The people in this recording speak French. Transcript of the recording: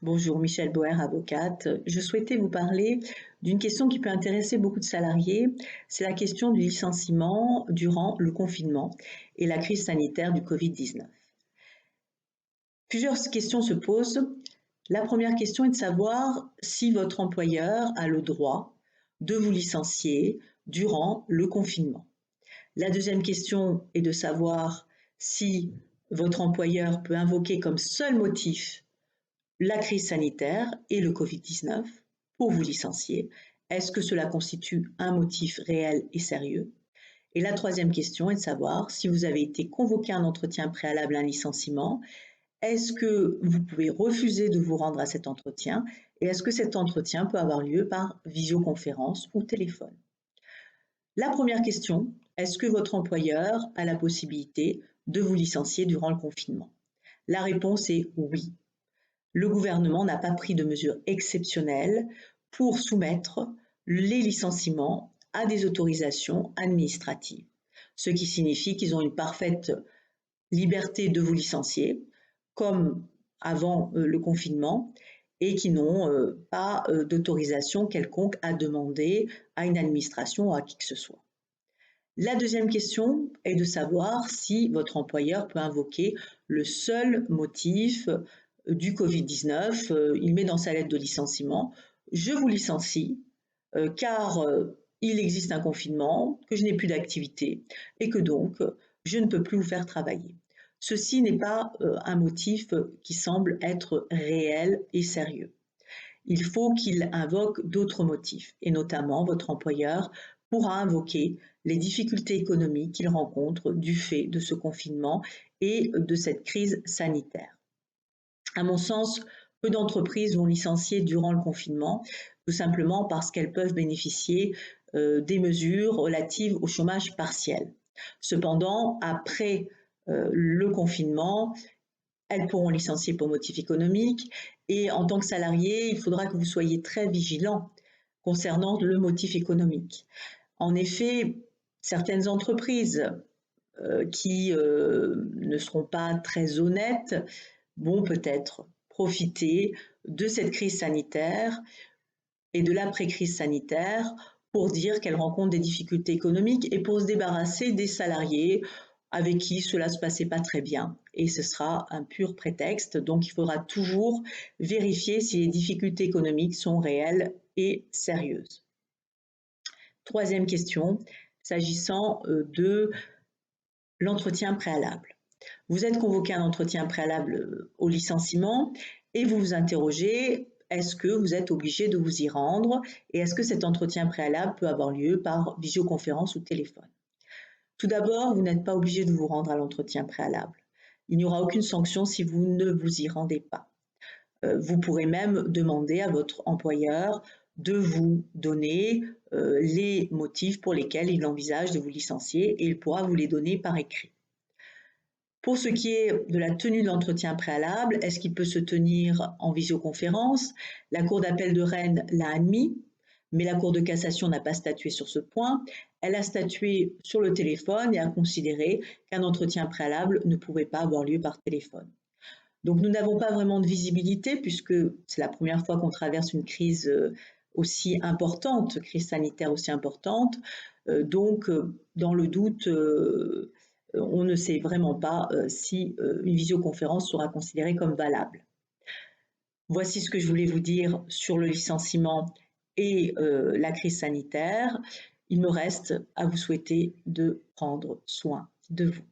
Bonjour, Michèle Boer, avocate. Je souhaitais vous parler d'une question qui peut intéresser beaucoup de salariés. C'est la question du licenciement durant le confinement et la crise sanitaire du Covid-19. Plusieurs questions se posent. La première question est de savoir si votre employeur a le droit de vous licencier durant le confinement. La deuxième question est de savoir si votre employeur peut invoquer comme seul motif la crise sanitaire et le Covid-19 pour vous licencier. Est-ce que cela constitue un motif réel et sérieux? Et la troisième question est de savoir si vous avez été convoqué à un entretien préalable à un licenciement, est-ce que vous pouvez refuser de vous rendre à cet entretien et est-ce que cet entretien peut avoir lieu par visioconférence ou téléphone? La première question, est-ce que votre employeur a la possibilité de vous licencier durant le confinement? La réponse est oui. Le gouvernement n'a pas pris de mesures exceptionnelles pour soumettre les licenciements à des autorisations administratives, ce qui signifie qu'ils ont une parfaite liberté de vous licencier, comme avant le confinement, et qui n'ont pas d'autorisation quelconque à demander à une administration ou à qui que ce soit. La deuxième question est de savoir si votre employeur peut invoquer le seul motif du Covid-19. Il met dans sa lettre de licenciement « Je vous licencie car il existe un confinement, que je n'ai plus d'activité et que donc je ne peux plus vous faire travailler ». Ceci n'est pas un motif qui semble être réel et sérieux. Il faut qu'il invoque d'autres motifs et notamment votre employeur pourra invoquer les difficultés économiques qu'il rencontre du fait de ce confinement et de cette crise sanitaire. À mon sens, peu d'entreprises vont licencier durant le confinement, tout simplement parce qu'elles peuvent bénéficier des mesures relatives au chômage partiel. Cependant, après le confinement, elles pourront licencier pour motif économique et en tant que salarié, il faudra que vous soyez très vigilant concernant le motif économique. En effet, certaines entreprises qui ne seront pas très honnêtes vont peut-être profiter de cette crise sanitaire et de l'après-crise sanitaire pour dire qu'elles rencontrent des difficultés économiques et pour se débarrasser des salariés avec qui cela ne se passait pas très bien. Et ce sera un pur prétexte, donc il faudra toujours vérifier si les difficultés économiques sont réelles et sérieuses. Troisième question, s'agissant de l'entretien préalable. Vous êtes convoqué à un entretien préalable au licenciement et vous vous interrogez, est-ce que vous êtes obligé de vous y rendre et est-ce que cet entretien préalable peut avoir lieu par visioconférence ou téléphone? Tout d'abord, vous n'êtes pas obligé de vous rendre à l'entretien préalable. Il n'y aura aucune sanction si vous ne vous y rendez pas. Vous pourrez même demander à votre employeur de vous donner les motifs pour lesquels il envisage de vous licencier et il pourra vous les donner par écrit. Pour ce qui est de la tenue de l'entretien préalable, est-ce qu'il peut se tenir en visioconférence? La Cour d'appel de Rennes l'a admis, mais la Cour de cassation n'a pas statué sur ce point. Elle a statué sur le téléphone et a considéré qu'un entretien préalable ne pouvait pas avoir lieu par téléphone. Donc nous n'avons pas vraiment de visibilité puisque c'est la première fois qu'on traverse une crise aussi importante, crise sanitaire aussi importante. Donc dans le doute, on ne sait vraiment pas si une visioconférence sera considérée comme valable. Voici ce que je voulais vous dire sur le licenciement et la crise sanitaire. Il me reste à vous souhaiter de prendre soin de vous.